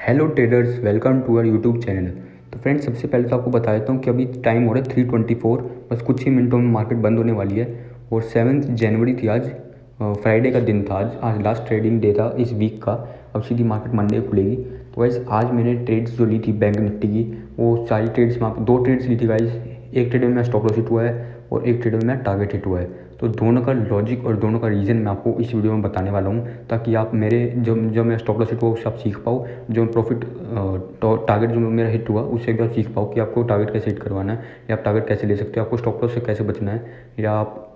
Hello traders, welcome to our YouTube channel. तो friends, सबसे पहले तो आपको बता देता हूँ कि अभी टाइम हो रहा है 3:24। बस कुछ ही मिनटों में मार्केट बंद होने वाली है। और 7 जनवरी थी आज, फ्राइडे का दिन था। आज लास्ट ट्रेडिंग डे था इस वीक का। अब सीधी मार्केट मंडे खुलेगी। तो गाइस, आज मैंने ट्रेड्स जो ली थी बैंक निफ्टी की, वो सारी ट्रेड्स में आपको 2 ट्रेड्स ली थी गाइस। एक ट्रेड में स्टॉप लॉस हिट हुआ है और एक ट्रेड में टारगेट हिट हुआ है। तो दोनों का लॉजिक और दोनों का रीज़न मैं आपको इस वीडियो में बताने वाला हूँ, ताकि आप मेरे जो मैं स्टॉप लॉस हिट हुआ उससे आप सीख पाओ, जो प्रॉफिट टारगेट जो मेरा हिट हुआ उससे भी आप सीख पाओ कि आपको टारगेट कैसे हिट करवाना है, या आप टारगेट कैसे ले सकते हो, आपको स्टॉप लॉस से कैसे बचना है, या आप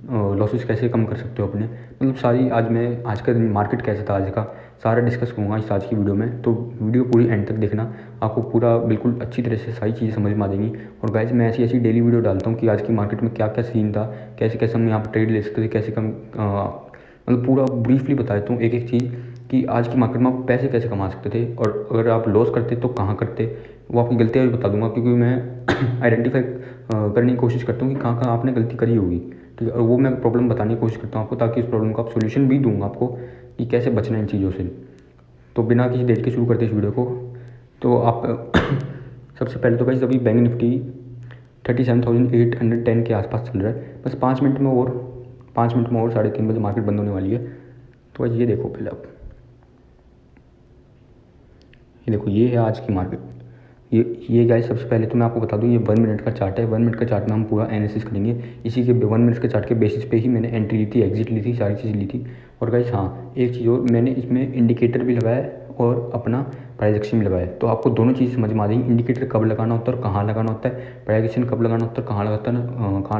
लॉसेस कैसे कम कर सकते हो अपने। मतलब सारी आज का मार्केट कैसा था आज का सारा डिस्कस करूँगा इस आज की वीडियो में। तो वीडियो पूरी एंड तक देखना, आपको पूरा बिल्कुल अच्छी तरह से सारी चीज़ें समझ में आ जाएंगी। और गाइस, मैं ऐसी ऐसी डेली वीडियो डालता हूँ कि आज की मार्केट में क्या क्या सीन था, कैसे कैसे हम यहाँ पर ट्रेड ले सकते थे, कैसे कम मतलब पूरा ब्रीफली बता देता हूँ एक एक चीज़ कि आज की मार्केट में आप पैसे कैसे कमा सकते थे, और अगर आप लॉस करते तो कहाँ करते, वो आपकी गलतियाँ भी बता दूंगा। क्योंकि मैं आइडेंटिफाई करने की कोशिश करता हूँ कि कहाँ कहाँ आपने गलती करी होगी, ठीक है। और वो मैं प्रॉब्लम बताने की कोशिश करता हूँ आपको, ताकि उस प्रॉब्लम का आप सोल्यूशन भी दूंगा आपको कि कैसे बचना है इन चीज़ों से। तो बिना किसी देर के शुरू करते इस वीडियो को। तो आप सबसे पहले तो गाइस, अभी बैंक निफ्टी 37,810 के आसपास चल रहा है। बस 5 मिनट में और 3:30 बजे मार्केट बंद होने वाली है। तो आज ये देखो, पहले आप ये देखो, ये है आज की मार्केट। ये गाइस, सबसे पहले तो मैं आपको बता दूं, ये 1 मिनट का चार्ट है। 1 मिनट का चार्ट में हम पूरा एनालिसिस करेंगे। इसी के 1 मिनट के चार्ट के बेसिस पे ही मैंने एंट्री ली थी, एग्जिट ली थी, सारी चीज़ ली थी। और गाइस हाँ, एक चीज़ और, मैंने इसमें इंडिकेटर भी लगाया है और अपना प्राइस एक्शन भी लगाया है। तो आपको दोनों चीज़ समझ में आ जाएगी, इंडिकेटर कब लगाना होता है और कहाँ लगाना होता है, प्राइस एक्शन कब लगाना होता है, कहाँ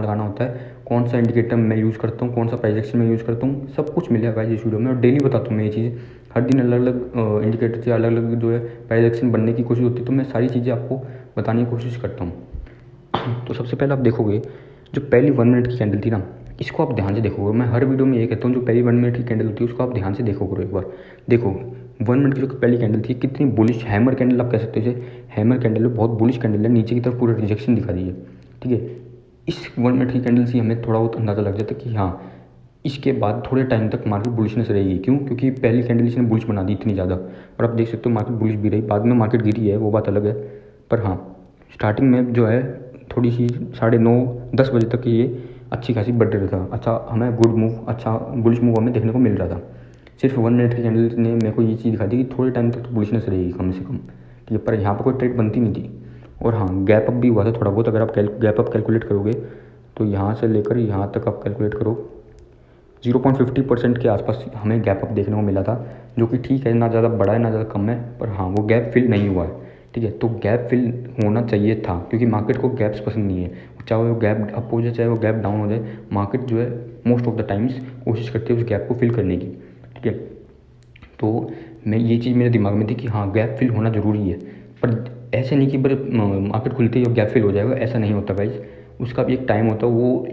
लगाना होता है, कौन सा इंडिकेटर मैं यूज़ करता हूँ, कौन सा प्राइस एक्शन मैं यूज़ करता हूँ, सब कुछ मिलेगा गाइस इस वीडियो में। और डेली बताता हूँ मैं ये चीज़, हर दिन अलग अलग इंडिकेटर से अलग अलग जो है प्राइस एक्शन बनने की कोशिश होती है। तो मैं सारी चीज़ें आपको बताने की कोशिश करता हूँ। तो सबसे पहले आप देखोगे, जो पहली 1 मिनट की कैंडल थी ना, इसको आप ध्यान से देखोगे। मैं हर वीडियो में ये कहता हूँ, जो पहली 1 मिनट की कैंडल होती है उसको आप ध्यान से देखो करो एक बार। देखो 1 मिनट की जो पहली कैंडल थी, कितनी बुलिश हैमर कैंडल आप कह सकते हो इसे। हैमर कैंडल है, बहुत बुलिश कैंडल है, नीचे की तरफ पूरा रिजेक्शन दिखा दी है, ठीक है। इस 1 मिनट की कैंडल से हमें थोड़ा बहुत अंदाज़ा लग जाता है कि हाँ, इसके बाद थोड़े टाइम तक मार्केट बुलिशनेस रहेगी। क्यों? क्योंकि पहली कैंडल इसने बुलिश बना दी इतनी ज़्यादा, और आप देख सकते हो मार्केट बुलिश भी रही, बाद में मार्केट गिरी है, वो बात अलग है। पर हाँ, स्टार्टिंग में जो है थोड़ी सी 9:30-10 बजे तक ये अच्छी खासी बढ़ रहा था। अच्छा, हमें गुड मूव, अच्छा बुलिश मूव हमें देखने को मिल रहा था। सिर्फ 1 मिनट की कैंडल ने मेरे को ये चीज़ दिखा दी कि थोड़े टाइम तक तो बुलिशनेस रहेगी कम से कम, ठीक है। पर यहाँ पर कोई ट्रेड बनती नहीं थी। और हाँ, गैप अप भी हुआ था थोड़ा बहुत। अगर आप गैप अप कैलकुलेट करोगे तो यहाँ से लेकर यहाँ तक आप कैलकुलेट करो, 0.50% के आसपास हमें गैप अप देखने को मिला था, जो कि ठीक है, ना ज़्यादा बड़ा है ना ज़्यादा कम है। पर हाँ, वो गैप फिल नहीं हुआ है, ठीक है। तो गैप फिल होना चाहिए था, क्योंकि मार्केट को गैप्स पसंद नहीं है। चाहे वो गैप अप हो जाए, चाहे वो गैप डाउन हो जाए, मार्केट जो है मोस्ट ऑफ द टाइम्स कोशिश करती है उस गैप को फिल करने की, ठीक है। तो मैं ये चीज़ मेरे दिमाग में थी कि हाँ, गैप फिल होना ज़रूरी है। पर ऐसे नहीं कि बस मार्केट खुलते ही गैप फिल हो जाएगा, ऐसा नहीं होता गाइस। उसका भी एक टाइम होता है, वो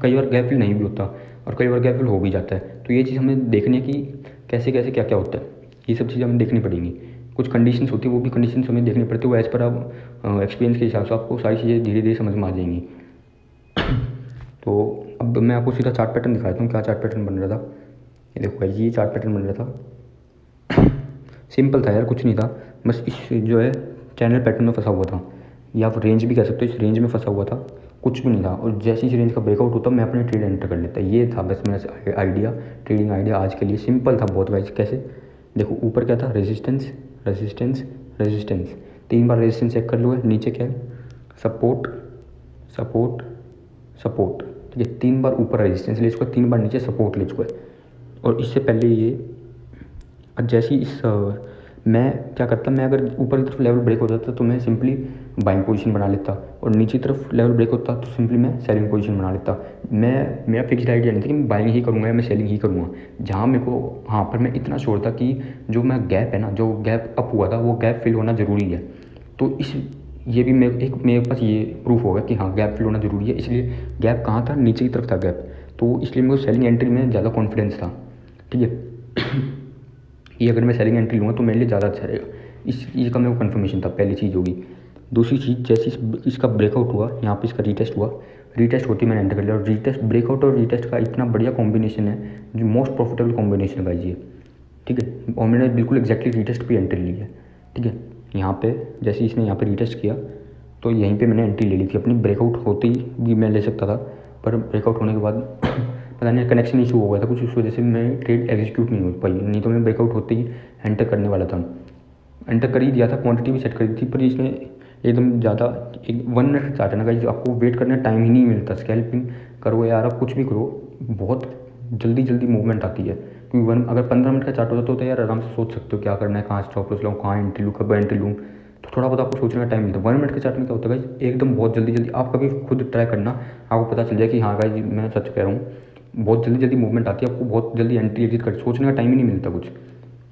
कई बार गैप फिल नहीं भी होता और कई बार गैप फिल हो भी जाता है। तो ये चीज़ हमें देखनी है कि कैसे कैसे क्या क्या होता है, ये सब चीज़ें हमें देखनी पड़ेंगी। कुछ कंडीशंस होती है, वो भी कंडीशंस हमें देखनी पड़ती है। वो एज़ पर आप एक्सपीरियंस के हिसाब से आपको सारी चीज़ें धीरे धीरे समझ में आ जाएंगी। तो अब मैं आपको सीधा चार्ट पैटर्न दिखाता हूँ, क्या चार्ट पैटर्न बन रहा था। ये देखो भाई, ये चार्ट पैटर्न बन रहा था। सिंपल था यार, कुछ नहीं था, बस इस जो है चैनल पैटर्न में फंसा हुआ था, या आप रेंज भी कह सकते हो, इस रेंज में फंसा हुआ था, कुछ भी नहीं था। और जैसे इस रेंज का ब्रेकआउट होता मैं अपने ट्रेड एंटर कर लेता। ये था बस मेरा आइडिया, ट्रेडिंग आइडिया आज के लिए। सिंपल था बहुत गाइस। कैसे? देखो, ऊपर क्या था, रेजिस्टेंस रेजिस्टेंस रेजिस्टेंस, 3 बार रेजिस्टेंस चेक कर लो है। नीचे क्या है, सपोर्ट सपोर्ट सपोर्ट, ठीक है। 3 बार ऊपर रेजिस्टेंस ले चुका है, 3 बार नीचे सपोर्ट ले चुका है। और इससे पहले ये जैसी इस मैं क्या करता, मैं अगर ऊपर की तरफ लेवल ब्रेक हो जाता तो मैं सिंपली बाइंग पोजीशन बना लेता, और नीचे की तरफ लेवल ब्रेक होता तो सिंपली मैं सेलिंग पोजीशन बना लेता। मेरा फिक्स्ड आइडिया नहीं था कि मैं बाइंग ही करूँगा या मैं सेलिंग ही करूँगा। जहाँ मेरे को, हाँ, पर मैं इतना श्योर था कि जो मैं गैप है ना, जो गैप अप हुआ था, वो गैप फिल होना ज़रूरी है। तो ये भी मेरे पास ये प्रूफ होगा कि हाँ, गैप फिल होना ज़रूरी है। इसलिए गैप कहाँ था, नीचे की तरफ था गैप। तो इसलिए मेरे को सेलिंग एंट्री में ज़्यादा कॉन्फिडेंस था, ठीक है। ये अगर मैं सेलिंग एंट्री लूँगा तो मेरे लिए ज़्यादा अच्छा रहेगा। इस चीज़ का मेरे को कन्फर्मेशन था, पहली चीज़ होगी। दूसरी चीज़, जैसे इसका ब्रेकआउट हुआ, यहाँ पे इसका रीटेस्ट हुआ, रीटेस्ट होती मैंने एंटर कर लिया। और रीटेस्ट, ब्रेकआउट और रीटेस्ट का इतना बढ़िया कॉम्बिनेशन है, जो मोस्ट प्रॉफिटेबल कॉम्बिनेशन है भाई, ये ठीक है, और मैंने बिल्कुल एग्जैक्टली रीटेस्ट पे एंट्री ली है। ठीक है, यहाँ पे जैसे इसने यहाँ पे रीटेस्ट किया तो यहीं पे मैंने एंट्री ले ली थी। अपनी ब्रेकआउट होते ही भी मैं ले सकता था, पर ब्रेकआउट होने के बाद पता नहीं कनेक्शन इशू हो गया था कुछ, उस वजह से मैं ट्रेड एग्जीक्यूट नहीं हो पाई, नहीं तो मैं ब्रेकआउट होते ही एंटर करने वाला था। एंटर कर ही दिया था, क्वांटिटी भी सेट कर दी थी, पर इसने एकदम ज़्यादा 1 मिनट चार्ट है ना गाइस, आपको वेट करने का टाइम ही नहीं मिलता। स्कैल्पिंग करो यार, आप कुछ भी करो, बहुत जल्दी मूवमेंट आती है। क्योंकि अगर 15 मिनट का चार्ट हो जाता तो यार आराम से सोच सकते हो क्या करना है, कहाँ स्टॉप लॉस लाऊँ, कहाँ एंट्री लूँ, कब एंट्री लूँ, तो थोड़ा बहुत आपको सोचने का टाइम मिलता है। 1 मिनट के चार्ट में क्या होता है गाइस, एकदम बहुत जल्दी आप कभी खुद ट्राई करना, आपको पता चल जाए कि हाँ गाइस मैं सच कह रहा हूँ, बहुत जल्दी मूवमेंट आती है, आपको बहुत जल्दी एंट्री एग्जिट कर, सोचने का टाइम ही नहीं मिलता कुछ।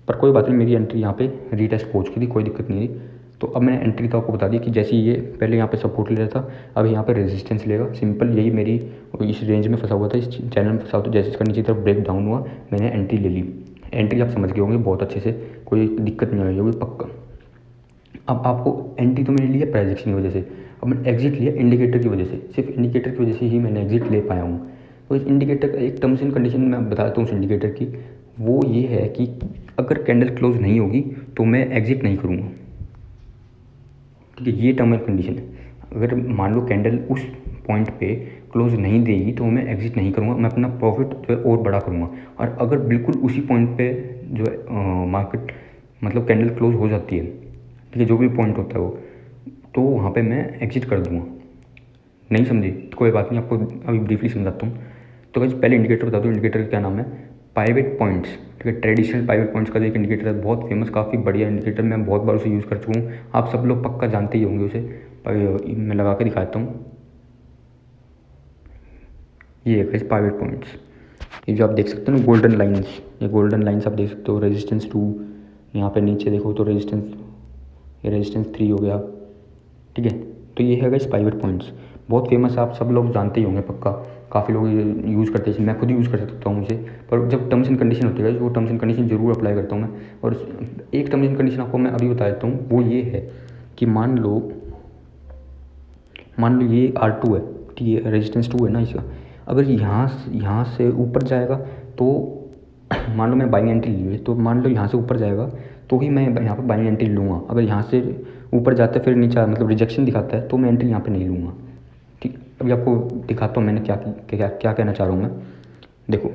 पर कोई बात नहीं, मेरी एंट्री यहाँ पे रीटेस्ट पहुँच गई थी, कोई दिक्कत नहीं थी। तो अब मैंने एंट्री तो आपको बता दी कि जैसे ये पहले यहाँ पे सपोर्ट ले रहा था, अब यहाँ पे रेजिस्टेंस लेगा। सिंपल यही मेरी, इस रेंज में फंसा हुआ था, इस चैनल में फंसा हुआ था, जैसे इसका नीचे तरफ ब्रेक डाउन हुआ मैंने एंट्री ले ली। एंट्री आप समझ गए होंगे बहुत अच्छे से, कोई दिक्कत नहीं आई होगी पक्का। अब आपको एंट्री तो मैंने लिया प्राइस एक्शन की वजह से, अब मैंने एग्जिट लिया इंडिकेटर की वजह से, सिर्फ इंडिकेटर की वजह से ही मैंने एग्जिट ले पाया हूँ। तो इस इंडिकेटर का एक टर्म्स एंड कंडीशन मैं बताता हूँ उस इंडिकेटर की, वो ये है कि अगर कैंडल क्लोज नहीं होगी तो मैं एग्जिट नहीं करूँगा। ठीक है, ये टर्म एंड कंडीशन है। अगर मान लो कैंडल उस पॉइंट पे क्लोज नहीं देगी तो मैं एग्जिट नहीं करूँगा, मैं अपना प्रॉफिट जो है और बड़ा करूँगा। और अगर बिल्कुल उसी पॉइंट पे जो है मार्केट मतलब कैंडल क्लोज हो जाती है, ठीक है, जो भी पॉइंट होता है वो, तो वहाँ पे मैं एग्जिट कर दूँगा। नहीं समझे तो कोई बात नहीं, आपको अभी ब्रीफली समझाता हूँ। तो बस पहले इंडिकेटर बता दूँ, इंडिकेटर का क्या नाम है, पाइवेट पॉइंट्स। ठीक है, ट्रेडिशनल पाइवेट पॉइंट्स का जो एक इंडिकेटर है, बहुत फेमस, काफ़ी बढ़िया इंडिकेटर, मैं बहुत बार उसे यूज़ कर चुका हूँ, आप सब लोग पक्का जानते ही होंगे उसे। मैं लगा के दिखाता हूँ, ये है पाइवेट पॉइंट्स। ये जो आप देख सकते हो ना गोल्डन लाइन्स, ये गोल्डन लाइन्स आप देख सकते हो। रेजिस्टेंस 2, यहाँ पे नीचे देखो तो रेजिस्टेंस, ये रेजिस्टेंस 3 हो गया। ठीक है, तो ये है गाइस पाइवेट पॉइंट्स, बहुत फेमस है, आप सब लोग जानते ही होंगे पक्का, काफ़ी लोग यूज़ करते हैं, मैं खुद यूज़ कर सकता हूँ उसे। पर जब टर्म्स एंड कंडीशन होती है वो टर्म्स एंड कंडीशन जरूर अप्लाई करता हूँ मैं। और एक टर्म्स एंड कंडीशन आपको मैं अभी बता देता हूँ, वो ये है कि मान लो ये R2 है, ठीक है, रेजिस्टेंस 2 है ना इसका, अगर यहाँ से ऊपर जाएगा तो मान लो मैं बाइंग एंट्री ली है, तो मान लो यहाँ से ऊपर जाएगा तो ही मैं यहाँ पर बाइंग एंट्री लूँगा। अगर यहाँ से ऊपर जाता है फिर नीचे मतलब रिजेक्शन दिखाता है तो मैं एंट्री यहाँ पे नहीं लूँगा। ठीक, अभी आपको दिखाता हूँ मैंने क्या कहना चाह रहा हूँ मैं। देखो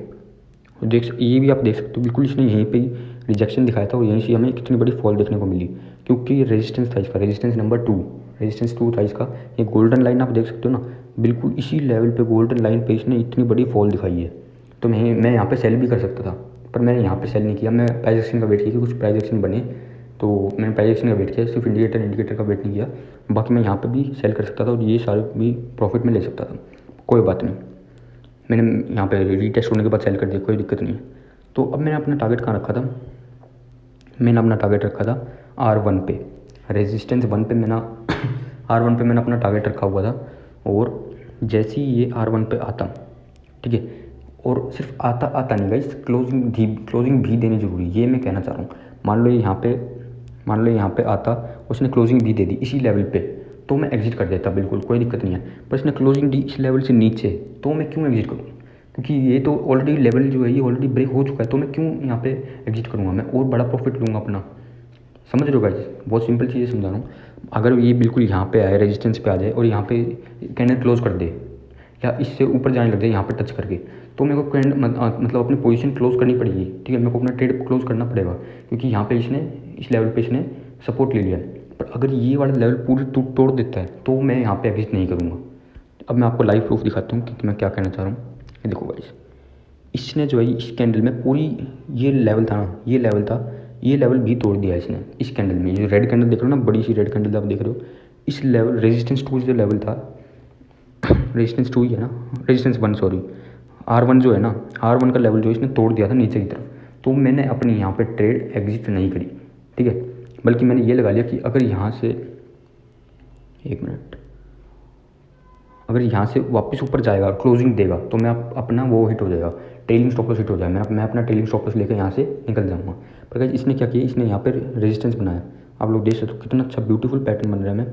ये भी आप देख सकते हो, बिल्कुल इसने यहीं पे ही रिजेक्शन दिखाया था और यहीं से हमें कितनी बड़ी फॉल देखने को मिली, क्योंकि ये रेजिस्टेंस था इसका, रेजिस्टेंस नंबर 2, रेजिस्टेंस 2 था इसका। ये गोल्डन लाइन आप देख सकते हो ना, बिल्कुल इसी लेवल पे गोल्डन लाइन पे इसने इतनी बड़ी फॉल दिखाई है। तो मैं यहाँ पे सेल भी कर सकता था, पर मैंने यहाँ पे सेल नहीं किया, मैं प्राइस एक्शन का वेट किया कि कुछ प्राइस एक्शन बने, तो मैंने प्राइस एक्शन का वेट किया, सिर्फ इंडिकेटर का वेट नहीं किया। बाकी मैं यहाँ पे भी सेल कर सकता था और ये सारे भी प्रॉफिट में ले सकता था, कोई बात नहीं। मैंने यहाँ पे रीटेस्ट होने के बाद सेल कर दिया, कोई दिक्कत नहीं है। तो अब मैंने अपना टारगेट कहाँ रखा था, मैंने अपना टारगेट रखा था R1 पे, रेजिस्टेंस 1 पे मैंने R1 पे मैंने अपना टारगेट रखा हुआ था। और जैसे ही ये R1 पे आता, ठीक है, और सिर्फ आता नहीं गाइस, क्लोजिंग भी देनी जरूरी, ये मैं कहना चाह रहा हूँ। मान लो यहाँ पे आता, उसने क्लोजिंग भी दे दी इसी लेवल पे, तो मैं एग्जिट कर देता, बिल्कुल कोई दिक्कत नहीं है। पर इसने क्लोजिंग दी इस लेवल से नीचे, तो मैं क्यों एग्जिट करूँ, क्योंकि ये तो ऑलरेडी लेवल जो है ये ऑलरेडी ब्रेक हो चुका है, तो मैं क्यों यहाँ पे एग्जिट करूँगा, मैं और बड़ा प्रॉफिट लूँगा अपना। समझ रहे हो गाइस, बहुत सिंपल चीज़ें समझा रहा हूँ। अगर ये बिल्कुल यहाँ पे आए, रेजिस्टेंस पे आ जाए और यहाँ पे कैंडल क्लोज कर दे या इससे ऊपर जाने लग जाए यहाँ पे टच करके, तो मेरे को मतलब अपनी पोजीशन क्लोज करनी पड़ेगी। ठीक है, मेरे को अपना ट्रेड क्लोज करना पड़ेगा, क्योंकि यहाँ पे इस लेवल पे इसने सपोर्ट ले लिया है। पर अगर ये वाला लेवल पूरी तोड़ देता है तो मैं यहाँ पे एग्जिट नहीं करूँगा। अब मैं आपको लाइव प्रूफ दिखाता हूँ कि मैं क्या कहना चाह रहा हूँ। ये देखो गाइस, इसने जो है इस कैंडल में पूरी ये लेवल था ना, ये लेवल भी तोड़ दिया इसने इस कैंडल में। जो रेड कैंडल देख रहे हो ना, बड़ी सी रेड कैंडल आप देख रहे हो, इस लेवल रेजिस्टेंस 2 जो लेवल था, रेजिस्टेंस 2 ही है ना, रेजिस्टेंस 1 सॉरी, R1 जो है ना, R1 का लेवल जो इसने तोड़ दिया था नीचे की तरफ, तो मैंने अपनी यहाँ पे ट्रेड एग्जिट नहीं करी। ठीक है, बल्कि मैंने ये लगा लिया कि अगर यहाँ से, एक मिनट, अगर यहाँ से वापस ऊपर जाएगा और क्लोजिंग देगा तो मैं अपना वो हिट हो जाएगा, ट्रेलिंग स्टॉप लॉस हिट हो जाएगा, मैं अपना ट्रेलिंग स्टॉप लॉस लेकर यहाँ से निकल जाऊँगा। पर गाइस इसने क्या किया, इसने यहाँ पर रेजिस्टेंस बनाया, आप लोग देख सकते हो कितना अच्छा ब्यूटीफुल पैटर्न बन रहा है। मैं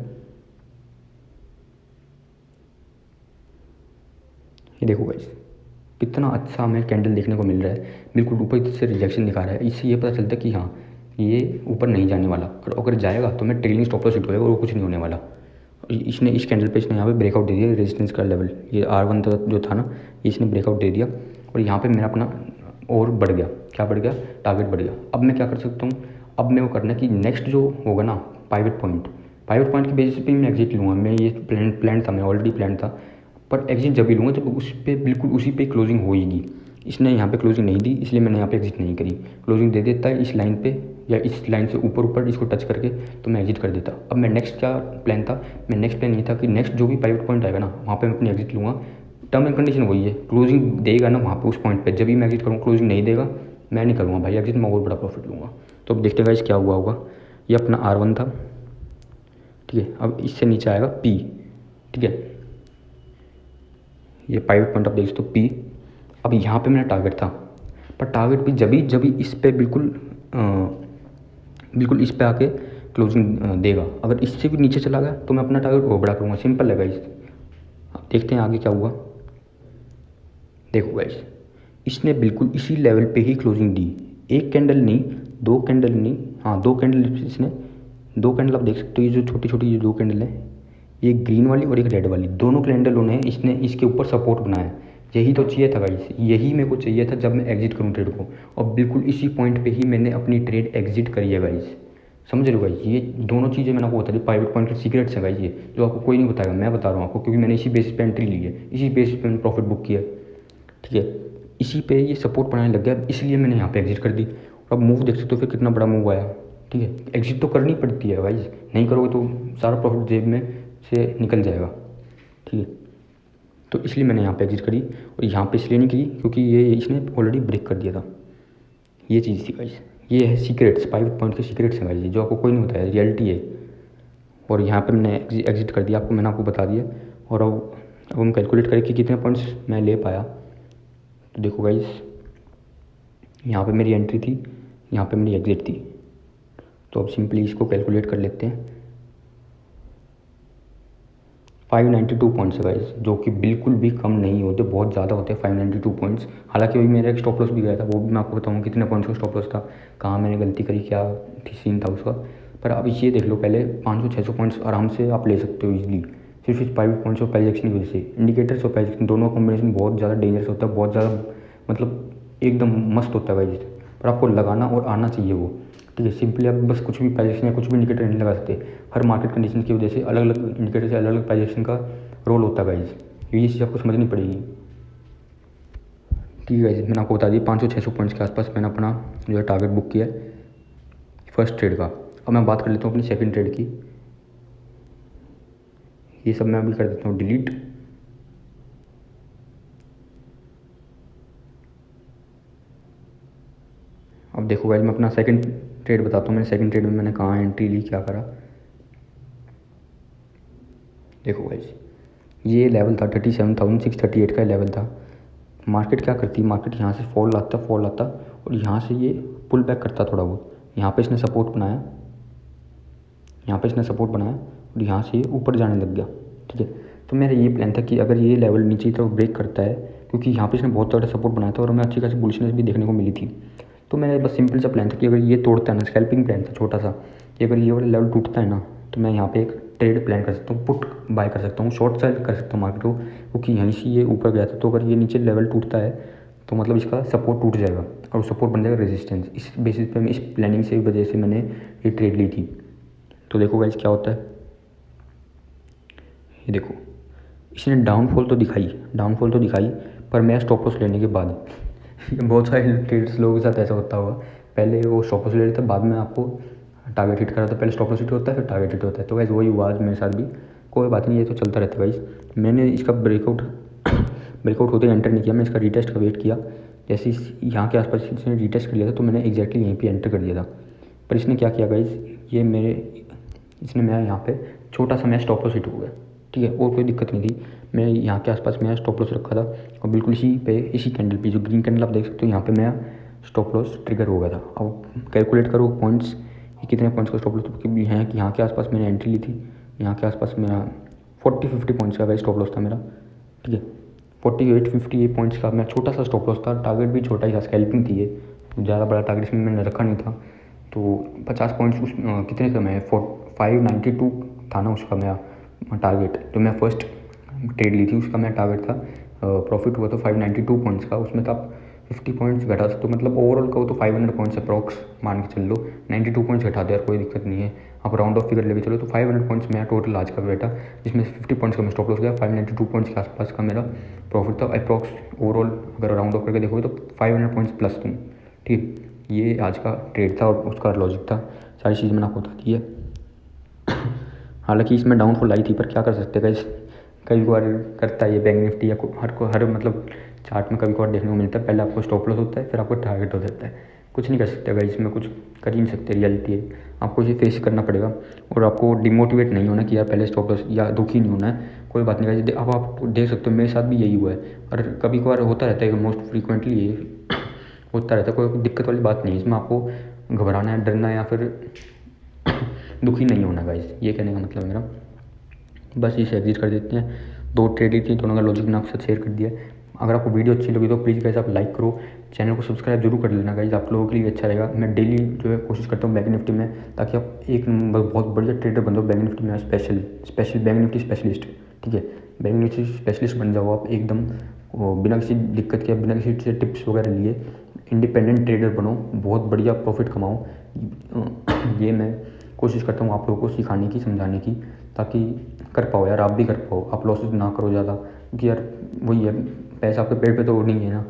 ये देखो गाइस, कितना अच्छा हमें कैंडल देखने को मिल रहा है, बिल्कुल ऊपर से रिजेक्शन दिखा रहा है। इससे ये पता चलता है कि हाँ ये ऊपर नहीं जाने वाला, और अगर जाएगा तो मैं ट्रेलिंग स्टॉप लॉस हिट होएगा और वो कुछ नहीं होने वाला। इसने इस कैंडल पे इसने यहाँ पे ब्रेकआउट दे दिया, रेजिस्टेंस का लेवल ये R1 जो था ना, इसने ब्रेकआउट दे दिया और यहाँ पे मेरा अपना और बढ़ गया, क्या बढ़ गया, टारगेट बढ़ गया। अब मैं क्या कर सकता हूँ, अब मैं वो करना है कि नेक्स्ट जो होगा ना पाइवट पॉइंट की बेसिस पे मैं एग्जिट लूँगा। मैं ये प्लान था, मैं ऑलरेडी प्लान था, पर एग्जिट जब भी लूँगा जब उस पर बिल्कुल उसी पे क्लोजिंग होएगी। इसने यहाँ पे क्लोजिंग नहीं दी, इसलिए मैंने यहाँ पे एग्जिट नहीं करी। क्लोजिंग दे देता है इस लाइन पे या इस लाइन से ऊपर इसको टच करके, तो मैं एग्जिट कर देता। अब मैं नेक्स्ट क्या प्लान था, मैं नेक्स्ट प्लान ये था कि नेक्स्ट जो भी पाइवट पॉइंट आएगा ना वहाँ पे मैं अपनी एग्जिट लूँगा। टर्म एंड कंडीशन वही है, क्लोजिंग देगा ना वहाँ पे उस पॉइंट पे जब भी मैं एग्जिट करूँगा, क्लोजिंग नहीं देगा मैं नहीं करूँगा भाई एग्जिट, मैं और बड़ा प्रॉफिट लूँगा। तो अब देखते गाइस क्या हुआ होगा। ये अपना R1 था, ठीक है। अब इससे नीचे आएगा P, ठीक है, ये पाइवट पॉइंट आप देख सकते हो P। अब यहाँ पे मेरा टारगेट था, पर टारगेट भी जब भी इस पे बिल्कुल इस पे आके क्लोजिंग देगा। अगर इससे भी नीचे चला गया तो मैं अपना टारगेट और बड़ा करूँगा, सिंपल है गाइस। अब देखते हैं आगे क्या हुआ। देखो गाइस, इसने बिल्कुल इसी लेवल पे ही क्लोजिंग दी, एक कैंडल नहीं, दो कैंडल नहीं, हाँ दो कैंडल इसने, दो कैंडल आप देख सकते हो। ये जो छोटी छोटी ये दो कैंडल है, ये ग्रीन वाली और एक रेड वाली, दोनों कैंडलों ने इसने इसके ऊपर सपोर्ट बनाया। यही तो चाहिए था गाइस, यही मेरे को चाहिए था जब मैं एग्जिट करूँ ट्रेड को, और बिल्कुल इसी पॉइंट पे ही मैंने अपनी ट्रेड एग्जिट करी है गाइस। समझ रहे हो गाइस, ये दोनों चीज़ें मैंने आपको बता दी, प्राइवेट पॉइंट के सीक्रेट्स हैं गाइस, ये जो आपको कोई नहीं बताएगा, मैं बता रहा हूँ आपको, क्योंकि मैंने इसी बेसिस पे एंट्री ली है, इसी बेसिस पे मैंने प्रॉफिट बुक किया, ठीक है। इसी पे ये सपोर्ट बनाने लग गया, इसलिए मैंने यहाँ पे एग्जिट कर दी। और अब मूव देख सकते हो फिर कितना बड़ा मूव आया, ठीक है। एग्जिट तो करनी पड़ती है गाइस, नहीं करोगे तो सारा प्रॉफिट जेब में से निकल जाएगा, ठीक है। तो इसलिए मैंने यहाँ पे एग्जिट करी, और यहाँ पे इसलिए नहीं करी क्योंकि ये इसने ऑलरेडी ब्रेक कर दिया था। ये चीज़ थी गाइस, ये है सीक्रेट्स, प्राइवेट पॉइंट के सीक्रेट्स हैं गाइस, जो आपको कोई नहीं बताया, रियलिटी है। और यहाँ पे मैंने एग्जिट कर दिया, आपको मैंने आपको बता दिया। और अब हम कैलकुलेट करें कि कितने पॉइंट्स मैं ले पाया। तो देखो गाइस, यहाँ पे मेरी एंट्री थी, यहाँ पे मेरी एग्जिट थी। तो अब सिंपली इसको कैलकुलेट कर लेते हैं। 592 पॉइंट्स है गाइस, जो कि बिल्कुल भी कम नहीं होते, बहुत ज़्यादा होते हैं 592 पॉइंट्स। हालांकि अभी मेरा एक स्टॉप लॉस भी गया था, वो भी मैं आपको बताऊँगा कितने पॉइंट्स का स्टॉप लॉस था, कहाँ मैंने गलती करी, क्या थी सीन था उसका। पर अब ये देख लो, पहले 500-600 पॉइंट्स आराम से आप ले सकते हो ईजिली, सिर्फ इस 5 पॉइंट्स और प्राइस एक्शन की वजह से। इंडिकेटर्स और प्राइस एक्शन दोनों कॉम्बिनेशन बहुत ज़्यादा डेंजरस होता है, बहुत ज़्यादा मतलब एकदम मस्त होता है गाइस, पर आपको लगाना और आना चाहिए वो, ठीक है। सिंपली आप बस कुछ भी प्राइस एक्शन या कुछ भी इंडिकेटर नहीं लगा सकते, हर मार्केट कंडीशन की वजह से अलग अलग इंडिकेटर से अलग अलग प्राइस एक्शन का रोल होता है गाइस, ये चीज़ आपको समझनी पड़ेगी, ठीक है गाइस। मैंने आपको बता दिया 500-600 पॉइंट्स के आसपास मैंने अपना जो है टारगेट बुक किया है फर्स्ट ट्रेड का। अब मैं बात कर लेता हूँ अपनी सेकंड ट्रेड की। ये सब मैं अभी कर देता हूँ डिलीट। अब देखो गाइस, मैं अपना सेकंड ट्रेड बताता हूँ। मैंने सेकंड ट्रेड में मैंने कहाँ एंट्री ली, क्या करा। देखो गाइस, ये लेवल था 37,638 का लेवल था। मार्केट क्या करती है, मार्केट यहाँ से फॉल आता और यहाँ से ये पुल बैक करता थोड़ा बहुत। यहाँ पे इसने सपोर्ट बनाया, यहाँ पे इसने सपोर्ट बनाया और यहाँ से ये ऊपर जाने लग गया, ठीक है। तो मेरा ये प्लान था कि अगर ये लेवल नीचे की तरफ ब्रेक करता है, क्योंकि यहाँ पे इसने बहुत ज़्यादा सपोर्ट बनाया था और हमें अच्छी खासी बुलिशनेस भी देखने को मिली थी, तो मेरा बस सिंपल सा प्लान था कि अगर ये तोड़ता है ना, स्कैल्पिंग प्लान था छोटा सा, कि अगर ये वाला लेवल टूटता है ना, तो मैं यहाँ पे एक ट्रेड प्लान कर सकता हूँ, पुट बाय कर सकता हूँ, शॉर्ट सेल कर सकता हूँ मार्केट को, क्योंकि यहीं से ये ऊपर गया था। तो अगर ये नीचे लेवल टूटता है तो मतलब इसका सपोर्ट टूट जाएगा और सपोर्ट बन जाएगा रेजिस्टेंस। इस बेसिस पे मैं, इस प्लानिंग से वजह से मैंने ये ट्रेड ली थी। तो देखो गाइस क्या होता है, ये देखो, इसने डाउनफॉल तो दिखाई, पर मैं स्टॉप लॉस लेने के बाद बहुत सारे ट्रेडर्स लोगों के साथ ऐसा होता होगा, पहले वो स्टॉप लॉस ले लेते हैं, बाद में आपको टारगेट हिट करा था। पहले स्टॉप लॉस हिट होता है, फिर टारगेट हिट होता है। तो गाइस वही हुआ आज मेरे साथ भी, कोई बात नहीं, ये तो चलता रहता है गाइस। मैंने इसका ब्रेकआउट होते एंटर नहीं किया, मैं इसका रीटेस्ट का वेट किया। जैसे यहाँ के आसपास इसने रीटेस्ट कर लिया था, तो मैंने एग्जैक्टली यहीं पे एंटर कर दिया था। पर इसने क्या किया गाइस, इसने मेरा यहाँ पे छोटा सा मेरा स्टॉप लॉस हिट हो गया, ठीक है, और कोई दिक्कत नहीं थी। मैं यहाँ के आसपास मेरा स्टॉप लॉस रखा था और बिल्कुल इसी कैंडल पे, जो ग्रीन कैंडल आप देख सकते हो, यहाँ पे मेरा स्टॉप लॉस ट्रिगर हो गया था। अब कैलकुलेट करो पॉइंट्स, कितने पॉइंट्स का स्टॉप लॉस है कि यहाँ के आसपास मैंने एंट्री ली थी, यहाँ के आसपास मेरा 40-50 पॉइंट्स का स्टॉप लॉस था मेरा, ठीक है। 48-58 पॉइंट्स का मैं छोटा सा स्टॉप लॉस था, टारगेट भी छोटा ही था, स्कैल्पिंग थी ये, ज़्यादा बड़ा टारगेट इसमें मैंने रखा नहीं था। तो 50 पॉइंट्स उस कितने का मैं 592 था ना उसका मेरा टारगेट, जो मैं फर्स्ट ट्रेड ली थी उसका मेरा टारगेट था। प्रॉफिट हुआ तो 592 पॉइंट्स का, उसमें तो आप 50 पॉइंट्स घटा सकते हो, मतलब ओवरऑल कहो तो 500 पॉइंट्स अप्रॉक्स मान के चल लो। 92 पॉइंट्स घटा दे यार, कोई दिक्कत नहीं है, आप राउंड ऑफ फिगर लेके चलो तो 500 पॉइंट्स मेरा टोटल आज का बैठा, जिसमें 50 पॉइंट्स का मैं स्टॉप लॉस गया। 592 पॉइंट्स के आसपास का मेरा प्रॉफिट था अप्रॉक्स। ओवरऑल अगर राउंड ऑफ करके देखोगे तो 500 पॉइंट्स प्लस तुम, ठीक। ये आज का ट्रेड था और उसका लॉजिक था, सारी चीज़ मैंने आपको बता दी है। हालांकि इसमें डाउनफॉल आई थी, पर क्या कर सकते हैं गाइस, कई बार करता है ये बैंक निफ्टी या हर मतलब चार्ट में कभी कभार देखने को मिलता है, पहले आपको स्टॉप लॉस होता है, फिर आपको टारगेट हो जाता है। कुछ नहीं कर सकते गाइस, इसमें कुछ कर ही नहीं सकते, रियलिटी है, आपको इसे फेस करना पड़ेगा। और आपको डिमोटिवेट नहीं होना कि यार पहले स्टॉप लॉस, या दुखी नहीं होना है, कोई बात नहीं गाइस। अब आप देख सकते हो मेरे साथ भी यही हुआ है, और कभी कभार होता रहता है, मोस्ट फ्रीक्वेंटली ये होता रहता है, कोई दिक्कत वाली बात नहीं है इसमें। आपको घबराना है, डरना है, या फिर दुखी नहीं होना गाइस, ये कहने का मतलब मेरा। बस इसे एग्जिट कर देते हैं। 2 ट्रेड ली थी, दोनों का लॉजिक मैंने आपके साथ शेयर कर दिया। अगर आपको वीडियो अच्छी लगी तो प्लीज़ गाइस आप लाइक करो, चैनल को सब्सक्राइब जरूर कर लेना गाइस, आप लोगों के लिए अच्छा रहेगा। मैं डेली जो है कोशिश करता हूँ बैंक निफ्टी में, ताकि आप एक नंबर बहुत बढ़िया ट्रेडर बन जाओ बैंक निफ्टी में, स्पेशल बैंक निफ्टी स्पेशलिस्ट, ठीक है। बैंक निफ्टी स्पेशलिस्ट बन जाओ आप एकदम, बिना किसी दिक्कत के, बिना किसी से टिप्स वगैरह लिए इंडिपेंडेंट ट्रेडर बनो, बहुत बढ़िया प्रॉफिट कमाओ। ये मैं कोशिश करता हूँ आप लोगों को सिखाने की, समझाने की, ताकि कर पाओ यार, आप भी कर पाओ, आप लॉसेस ना करो ज़्यादा, क्योंकि यार वही है, पैसा आपके पेड़ पे तो नहीं है ना,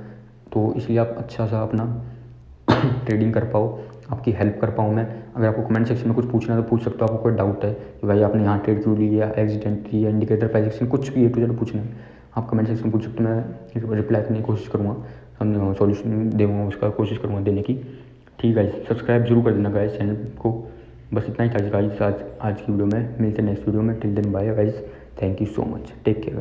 तो इसलिए आप अच्छा सा अपना ट्रेडिंग कर पाओ, आपकी हेल्प कर पाऊँ मैं। अगर आपको कमेंट सेक्शन में कुछ पूछना है तो पूछ सकते हो, आपको कोई डाउट है कि भाई आपने यहाँ ट्रेड क्यों लिया, एक्सीडेंट या इंडिकेटर प्राइस एक्शन, कुछ भी A to Z पूछना है आप कमेंट सेक्शन में पूछ सकते हो, मैं रिप्लाई करने की कोशिश करूँगा, समझूँगा, सॉल्यूशन दूँगा, उसका कोशिश करूँगा देने की, ठीक है। सब्सक्राइब जरूर कर देना गाइस चैनल को। बस इतना ही था गाइस आज की वीडियो में, मिलते हैं नेक्स्ट वीडियो में, till then bye guys, thank you so much, take care guys.